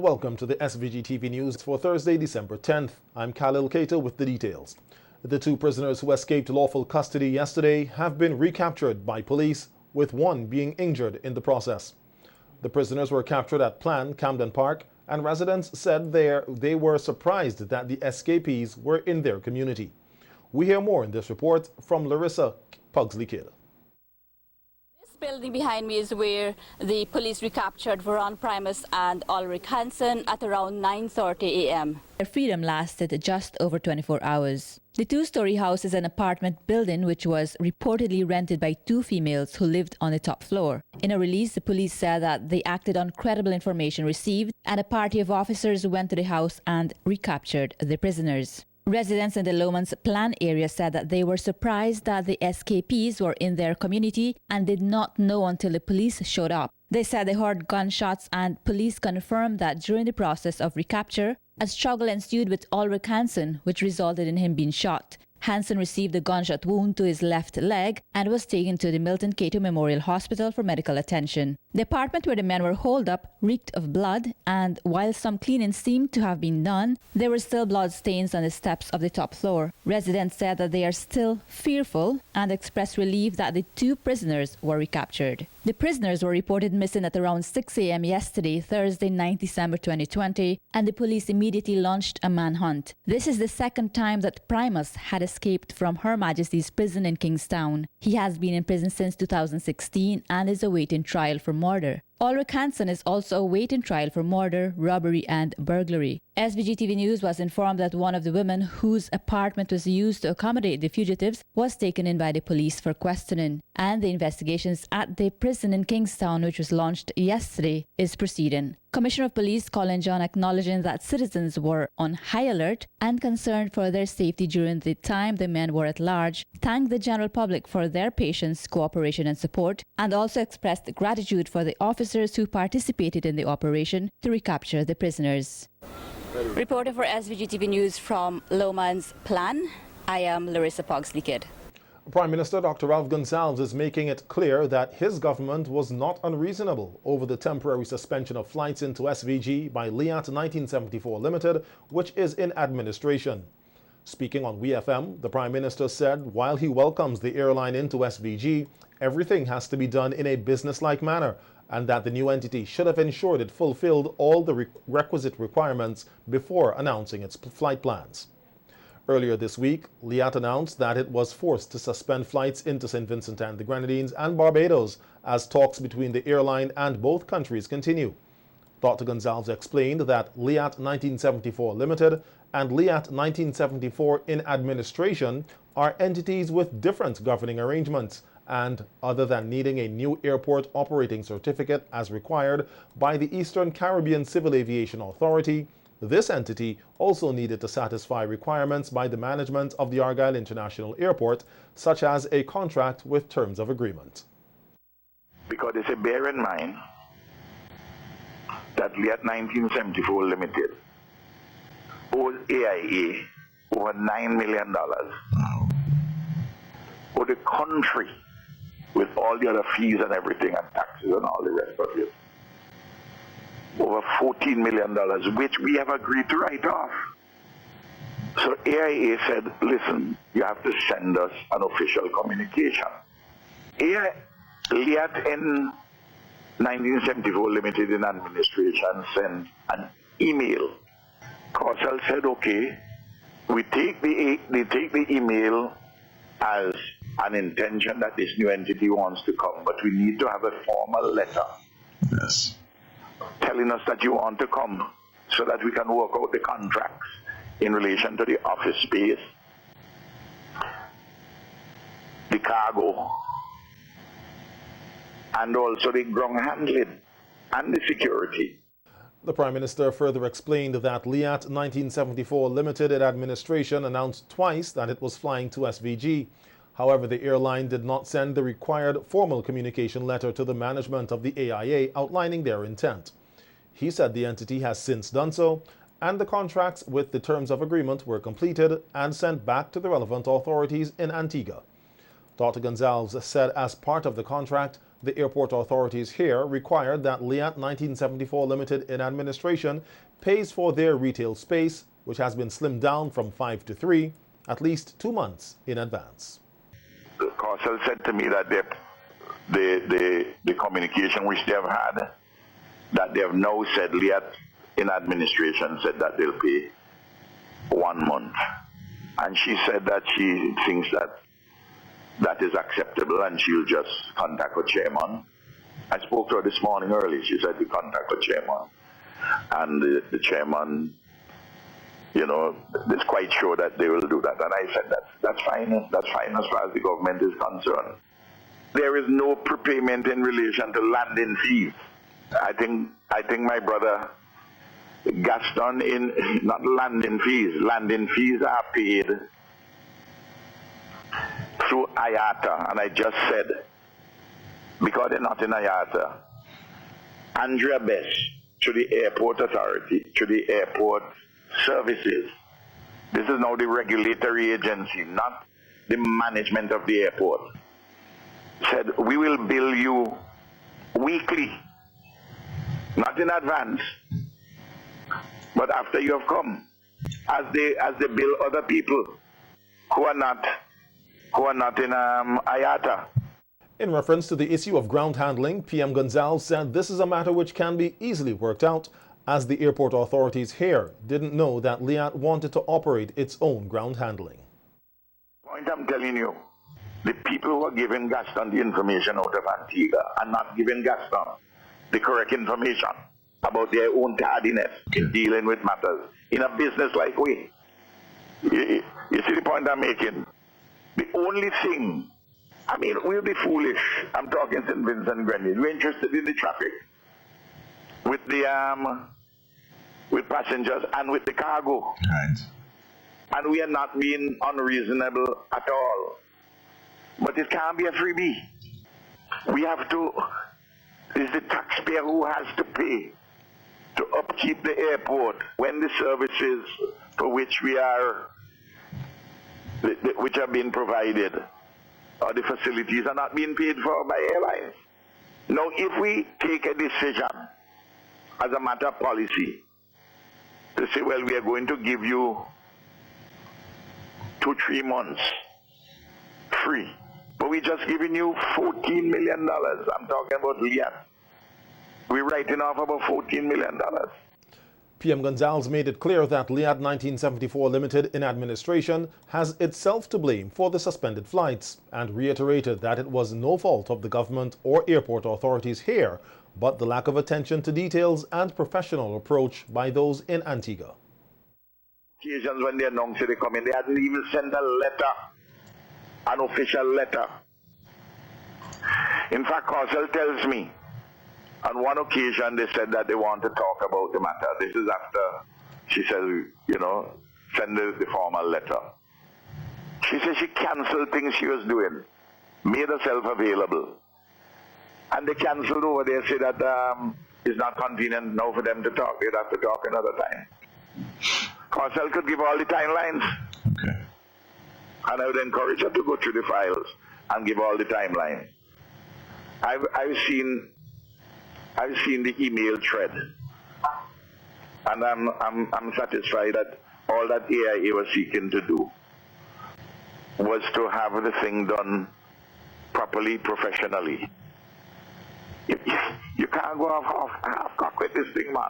Welcome to the SVG-TV news for Thursday, December 10th. I'm Khalil Keita with the details. The two prisoners who escaped lawful custody yesterday have been recaptured by police, with one being injured in the process. The prisoners were captured at Plan, Camden Park, and residents said they were surprised that the escapees were in their community. We hear more in this report from Larissa Pugsley-Kidd. Building behind me is where the police recaptured Veron Primus and Ulrich Hansen at around 9:30 a.m. Their freedom lasted just over 24 hours. The two-story house is an apartment building which was reportedly rented by two females who lived on the top floor. In a release, the police said that they acted on credible information received, and a party of officers went to the house and recaptured the prisoners. Residents in the Lomans Plan area said that they were surprised that the escapees were in their community and did not know until the police showed up. They said they heard gunshots, and police confirmed that during the process of recapture, a struggle ensued with Ulrich Hansen, which resulted in him being shot. Hansen received a gunshot wound to his left leg and was taken to the Milton Cato Memorial Hospital for medical attention. The apartment where the men were holed up reeked of blood, and while some cleaning seemed to have been done, there were still blood stains on the steps of the top floor. Residents said that they are still fearful and expressed relief that the two prisoners were recaptured. The prisoners were reported missing at around 6 a.m. yesterday, Thursday, 9 December 2020, and the police immediately launched a manhunt. This is the second time that Primus had escaped from Her Majesty's prison in Kingstown. He has been in prison since 2016 and is awaiting trial for murder. Ulrich Hansen is also awaiting trial for murder, robbery, and burglary. SVG-TV News was informed that one of the women whose apartment was used to accommodate the fugitives was taken in by the police for questioning, and the investigations at the prison in Kingstown, which was launched yesterday, is proceeding. Commissioner of Police Colin John, acknowledging that citizens were on high alert and concerned for their safety during the time the men were at large, thanked the general public for their patience, cooperation, and support, and also expressed gratitude for the officers who participated in the operation to recapture the prisoners. Reporter for SVG-TV News from Lomans Plan, I am Larissa Pugsley-Kidd. Prime Minister Dr. Ralph Gonzalez is making it clear that his government was not unreasonable over the temporary suspension of flights into SVG by Liat 1974 Limited, which is in administration. Speaking on WeFM, the Prime Minister said while he welcomes the airline into SVG, everything has to be done in a business-like manner, and that the new entity should have ensured it fulfilled all the requisite requirements before announcing its flight plans. Earlier this week, Liat announced that it was forced to suspend flights into St. Vincent and the Grenadines and Barbados as talks between the airline and both countries continue. Dr. Gonzalez explained that Liat 1974 Limited and Liat 1974 in administration are entities with different governing arrangements, and other than needing a new airport operating certificate as required by the Eastern Caribbean Civil Aviation Authority, this entity also needed to satisfy requirements by the management of the Argyle International Airport, such as a contract with terms of agreement. Because they say, bear in mind that Liat 1974 Limited owes AIA over $9 million. For the country, with all the other fees and everything and taxes and all the rest of it, over $14 million, which we have agreed to write off. So AIA said, listen, you have to send us an official communication. Liat in 1974 Limited in administration sent an email. Corsell said, okay, they take the email as an intention that this new entity wants to come, but we need to have a formal letter. Yes. Telling us that you want to come so that we can work out the contracts in relation to the office space, the cargo, and also the ground handling and the security. The Prime Minister further explained that Liat 1974 Limited in administration announced twice that it was flying to SVG. However, the airline did not send the required formal communication letter to the management of the AIA outlining their intent. He said the entity has since done so, and the contracts with the terms of agreement were completed and sent back to the relevant authorities in Antigua. Dr. Gonzalez said as part of the contract, The airport authorities here required that Liat 1974 Limited in administration pays for their retail space, which has been slimmed down from 5 to 3, at least 2 months in advance. Gonzalez said to me that the communication which they have had, that they have now said, Liat in administration said that they'll pay 1 month. And she said that she thinks that that is acceptable and she'll just contact her chairman. I spoke to her this morning early. She said to contact her chairman. And the chairman, you know, is quite sure that they will do that. And I said that's fine. That's fine as far as the government is concerned. There is no prepayment in relation to landing fees. I think my brother Gaston in not landing fees. Landing fees are paid through IATA, and I just said, because they're not in IATA, Andrea Best to the airport authority, to the airport services. This is now the regulatory agency, not the management of the airport. Said, we will bill you weekly, not in advance, but after you have come, as they bill other people who are not in IATA. In reference to the issue of ground handling, PM Gonzalez said this is a matter which can be easily worked out, as the airport authorities here didn't know that Liat wanted to operate its own ground handling. Point I'm telling you, the people who are giving Gaston the information out of Antigua are not giving Gaston the correct information about their own tardiness in dealing with matters in a business-like way. You see the point I'm making? The only thing, I mean, we'll be foolish. I'm talking St. Vincent Grenadines. We're interested in the traffic with the with passengers and with the cargo. Right. And we are not being unreasonable at all. But it can't be a freebie. We have to, it's the taxpayer who has to pay to upkeep the airport when the services for which we are, which are being provided, or the facilities are not being paid for by airlines. Now, if we take a decision as a matter of policy to say, well, we are going to give you 2-3 months free, but we're just giving you $14 million. I'm talking about Liat. We're writing off about $14 million. PM Gonzalez made it clear that Liat 1974 Limited in administration has itself to blame for the suspended flights, and reiterated that it was no fault of the government or airport authorities here, but the lack of attention to details and professional approach by those in Antigua. Occasions when they announced they come in, they hadn't even sent a letter, an official letter. In fact, Gonzalez tells me, on one occasion they said that they want to talk about the matter. This is after she said, you know, send the formal letter. She said she cancelled things she was doing, made herself available. And they cancelled over there, say that it's not convenient now for them to talk. They'd have to talk another time. Gonzalez could give all the timelines. Okay. And I would encourage her to go through the files and give all the timelines. I've seen the email thread, and I'm satisfied that all that AIA was seeking to do was to have the thing done properly, professionally. You can't go half-cock with this thing, man.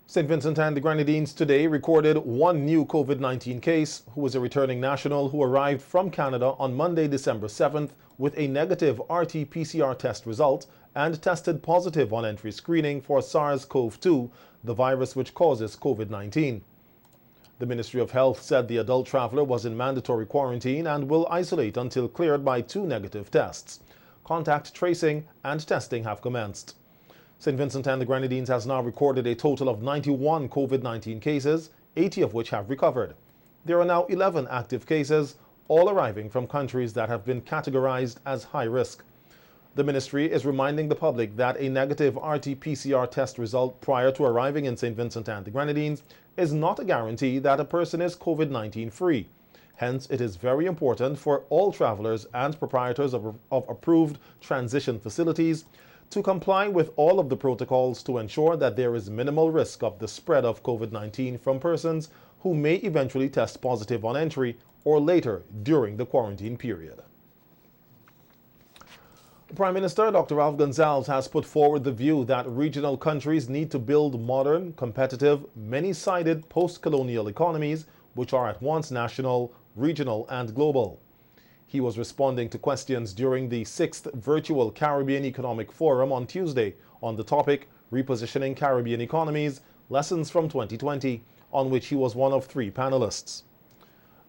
St. Vincent and the Grenadines today recorded one new COVID-19 case, who was a returning national who arrived from Canada on Monday, December 7th with a negative RT-PCR test result and tested positive on entry screening for SARS-CoV-2, the virus which causes COVID-19. The Ministry of Health said the adult traveler was in mandatory quarantine and will isolate until cleared by 2 negative tests. Contact tracing and testing have commenced. St. Vincent and the Grenadines has now recorded a total of 91 COVID-19 cases, 80 of which have recovered. There are now 11 active cases, all arriving from countries that have been categorized as high risk. The ministry is reminding the public that a negative RT-PCR test result prior to arriving in St. Vincent and the Grenadines is not a guarantee that a person is COVID-19 free. Hence, it is very important for all travelers and proprietors of approved transition facilities to comply with all of the protocols to ensure that there is minimal risk of the spread of COVID-19 from persons who may eventually test positive on entry or later during the quarantine period. Prime Minister Dr. Ralph Gonzalez has put forward the view that regional countries need to build modern, competitive, many-sided post-colonial economies which are at once national, regional, and global. He was responding to questions during the 6th Virtual Caribbean Economic Forum on Tuesday on the topic Repositioning Caribbean Economies, Lessons from 2020, on which he was one of 3 panelists.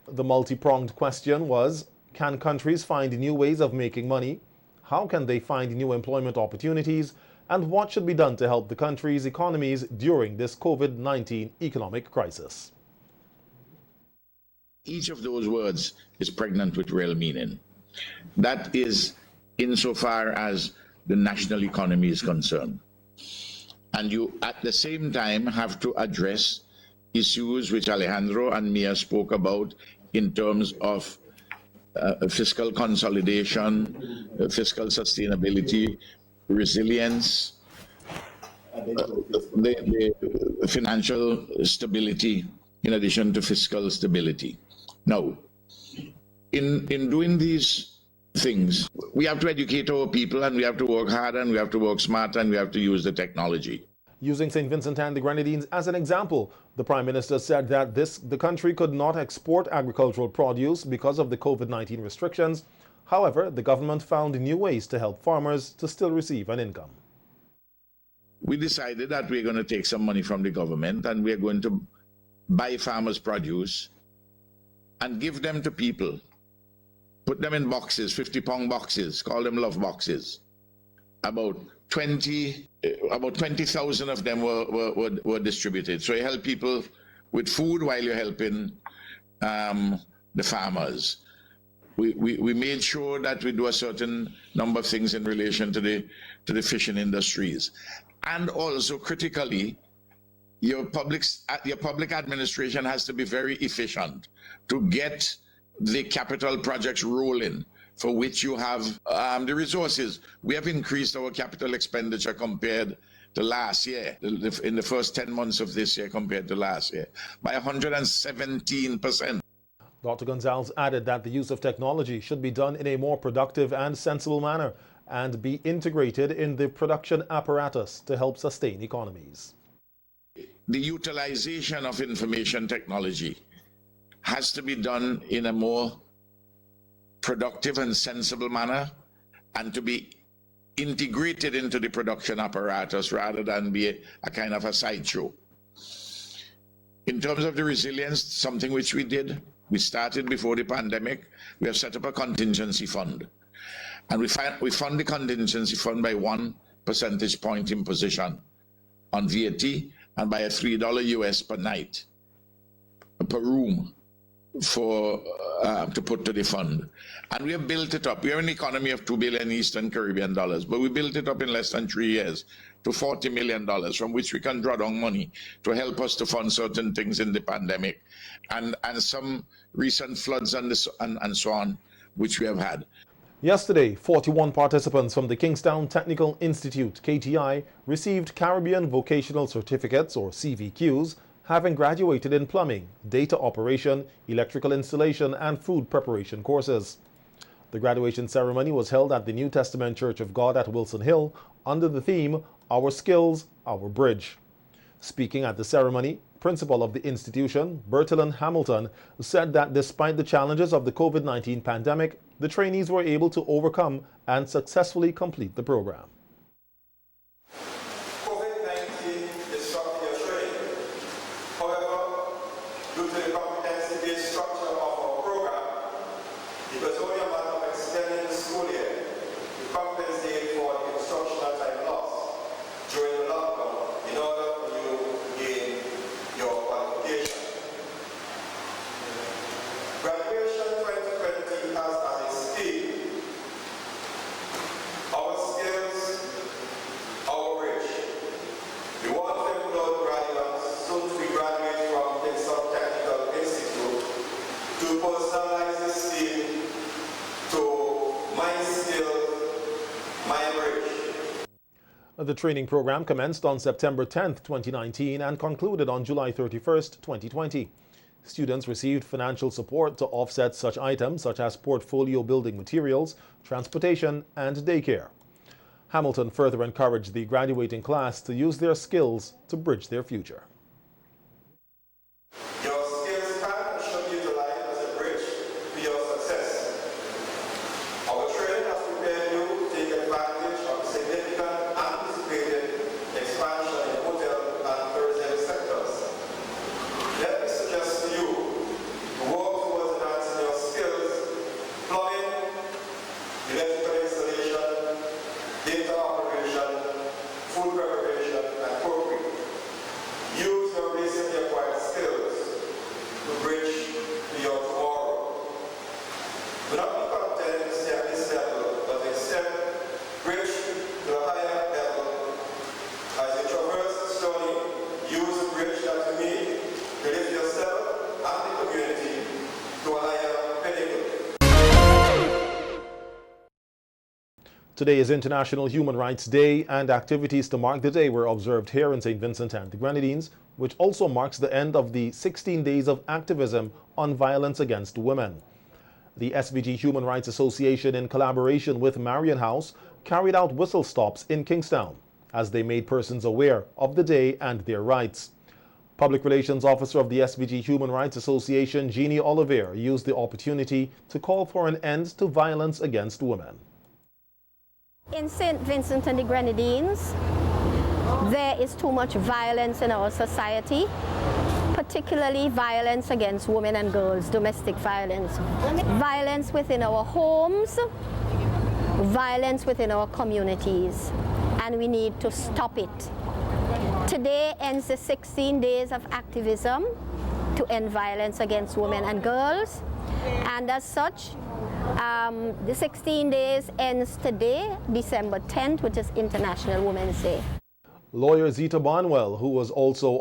The multi-pronged question was, can countries find new ways of making money? How can they find new employment opportunities? And what should be done to help the country's economies during this COVID-19 economic crisis? Each of those words is pregnant with real meaning. That is insofar as the national economy is concerned. And you, at the same time, have to address issues which Alejandro and Mia spoke about in terms of fiscal consolidation, fiscal sustainability, resilience, the financial stability, in addition to fiscal stability. Now, in doing these things, we have to educate our people, and we have to work hard, and we have to work smart, and we have to use the technology. Using St. Vincent and the Grenadines as an example, the Prime Minister said that the country could not export agricultural produce because of the COVID-19 restrictions. However, the government found new ways to help farmers to still receive an income. We decided that we're going to take some money from the government and we're going to buy farmers' produce and give them to people. Put them in boxes, 50-pound boxes, call them love boxes. About 20,000 of them were distributed. So you help people with food while you're helping the farmers. We made sure that we do a certain number of things in relation to the fishing industries. And also critically, your public administration has to be very efficient to get the capital projects rolling, for which you have the resources. We have increased our capital expenditure compared to last year, in the first 10 months of this year compared to last year, by 117%. Dr. Gonzalez added that the use of technology should be done in a more productive and sensible manner and be integrated in the production apparatus to help sustain economies. The utilization of information technology has to be done in a more productive and sensible manner, and to be integrated into the production apparatus rather than be a kind of a sideshow. In terms of the resilience, something which we did, we started before the pandemic, we have set up a contingency fund. And we fund the contingency fund by 1 percentage point imposition on VAT and by a $3 US per night, per room, for to put to the fund. And we have built it up. We have an economy of $2 billion Eastern Caribbean dollars, but we built it up in less than 3 years to $40 million, from which we can draw down money to help us to fund certain things in the pandemic and some recent floods and so on, which we have had. Yesterday, 41 participants from the Kingstown Technical Institute, KTI, received Caribbean Vocational Certificates, or CVQs, having graduated in plumbing, data operation, electrical installation, and food preparation courses. The graduation ceremony was held at the New Testament Church of God at Wilson Hill under the theme, Our Skills, Our Bridge. Speaking at the ceremony, principal of the institution, Bertilyn Hamilton, said that despite the challenges of the COVID-19 pandemic, the trainees were able to overcome and successfully complete the program. COVID-19 disrupted your training. However, due to the competency-based structure of our program, it was only a matter of extending the school year to compensate for the instructional time lost during the lockdown in order for you to gain your qualification. Graduation 2020 has as its theme, Our Skills, Our Bridge. We want to employ graduates soon to be graduates from Kingstown Technical Institute to personal The training program commenced on September 10, 2019 and concluded on July 31, 2020. Students received financial support to offset such items such as portfolio building materials, transportation, and daycare. Hamilton further encouraged the graduating class to use their skills to bridge their future. Your skills can and should be utilized as a bridge to your success. Our training has prepared you to take advantage of significant anticipated expansion in hotel and tourism sectors. Let me suggest to you to work towards enhancing your skills: plumbing, electrical installation, data operation, food preparation, and cookery. Use your recently acquired skills to bridge to your tomorrow. Do not be content to stay at this level, but instead bridge to a higher level. As you traverse this journey, use the bridge that you need to lift yourself and the community to a higher pinnacle. Today is International Human Rights Day, and activities to mark the day were observed here in St. Vincent and the Grenadines, which also marks the end of the 16 days of activism on violence against women. The SVG Human Rights Association, in collaboration with Marion House, carried out whistle stops in Kingstown as they made persons aware of the day and their rights. Public Relations Officer of the SVG Human Rights Association, Jeannie Oliver, used the opportunity to call for an end to violence against women. In St. Vincent and the Grenadines, there is too much violence in our society, particularly violence against women and girls, domestic violence. Violence within our homes, violence within our communities, and we need to stop it. Today ends the 16 days of activism to end violence against women and girls, and as such, the 16 days ends today, December 10th, which is International Women's Day. Lawyer Zita Barnwell, who was also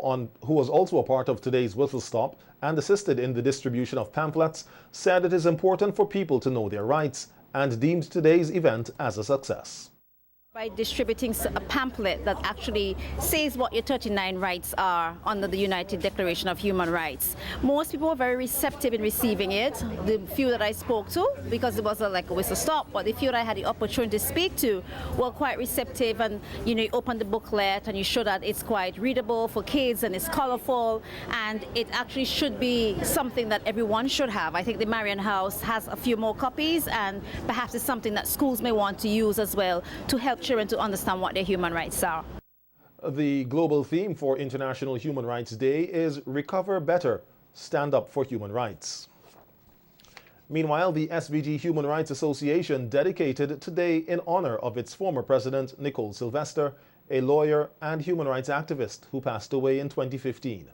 a part of today's whistle stop and assisted in the distribution of pamphlets, said it is important for people to know their rights and deemed today's event as a success. By distributing a pamphlet that actually says what your 39 rights are under the United Declaration of Human Rights. Most people were very receptive in receiving it. The few that I spoke to, because it was like a whistle stop, but the few that I had the opportunity to speak to were quite receptive, and you open the booklet and you show that it's quite readable for kids and it's colorful, and it actually should be something that everyone should have. I think the Marion House has a few more copies, and perhaps it's something that schools may want to use as well to help children to understand what their human rights are. The global theme for International Human Rights Day is Recover Better, Stand Up for Human Rights. Meanwhile, the SVG Human Rights Association dedicated today in honor of its former president, Nicole Sylvester, a lawyer and human rights activist who passed away in 2015.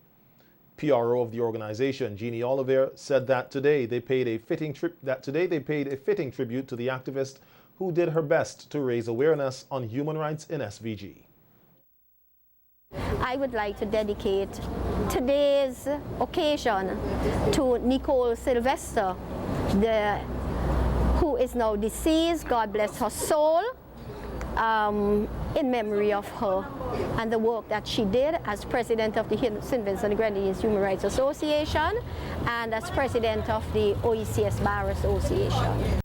PRO of the organization, Jeannie Oliver, said that today they paid a fitting tribute to the activist who did her best to raise awareness on human rights in SVG. I would like to dedicate today's occasion to Nicole Sylvester, who is now deceased. God bless her soul, in memory of her and the work that she did as president of the St. Vincent and Grenadines Human Rights Association and as president of the OECS Bar Association.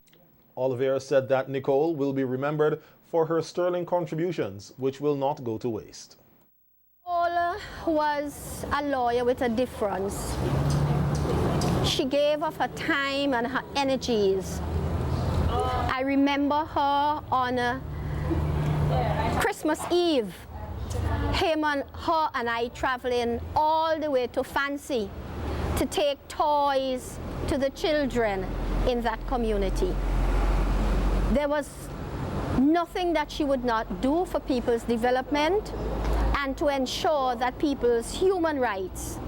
Oliveira said that Nicole will be remembered for her sterling contributions, which will not go to waste. Nicole was a lawyer with a difference. She gave of her time and her energies. I remember her on Christmas Eve, her and I traveling all the way to Fancy to take toys to the children in that community. There was nothing that she would not do for people's development and to ensure that people's human rights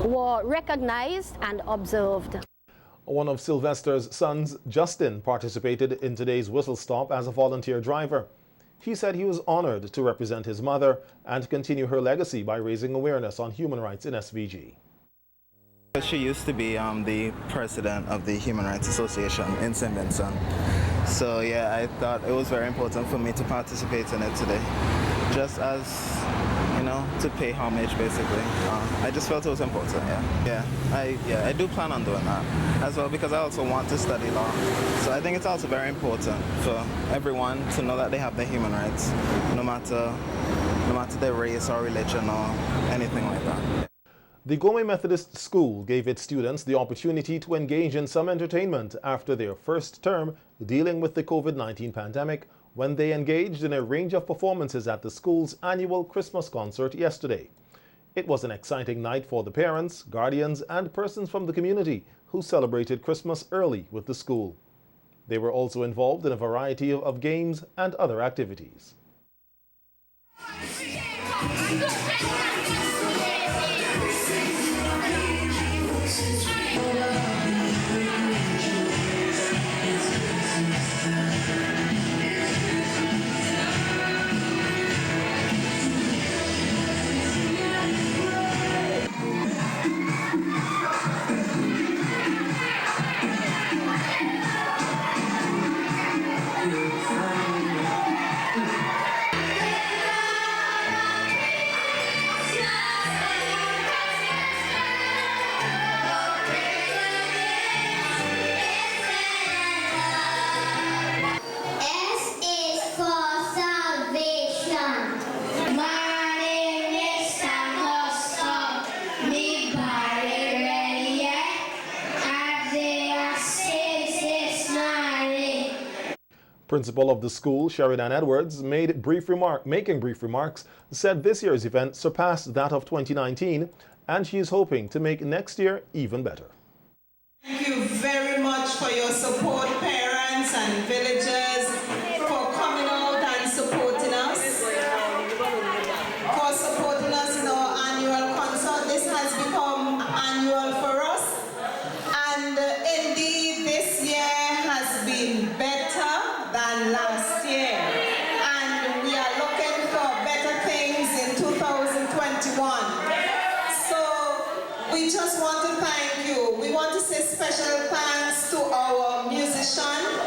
were recognized and observed. One of Sylvester's sons, Justin, participated in today's whistle stop as a volunteer driver. He said he was honored to represent his mother and continue her legacy by raising awareness on human rights in SVG. She used to be the president of the Human Rights Association in St. Vincent. So yeah, I thought it was very important for me to participate in it today. just as, you know, to pay homage basically. I just felt it was important, I do plan on doing that as well because I also want to study law. So I think it's also very important for everyone to know that they have their human rights, no matter their race or religion or anything like that. The Gomez Methodist School gave its students the opportunity to engage in some entertainment after their first term dealing with the COVID-19 pandemic when they engaged in a range of performances at the school's annual Christmas concert yesterday. It was an exciting night for the parents, guardians, and persons from the community who celebrated Christmas early with the school. They were also involved in a variety of games and other activities. Principal of the school, Sheridan Edwards, making brief remarks, said this year's event surpassed that of 2019, and she is hoping to make next year even better. Thank you very much for your support, parents and villagers, for coming out and supporting us, in our annual concert. This has become annual for us, and indeed this year has been better than last year, and we are looking for better things in 2021. So we just want to thank you. We want to say special thanks to our musician,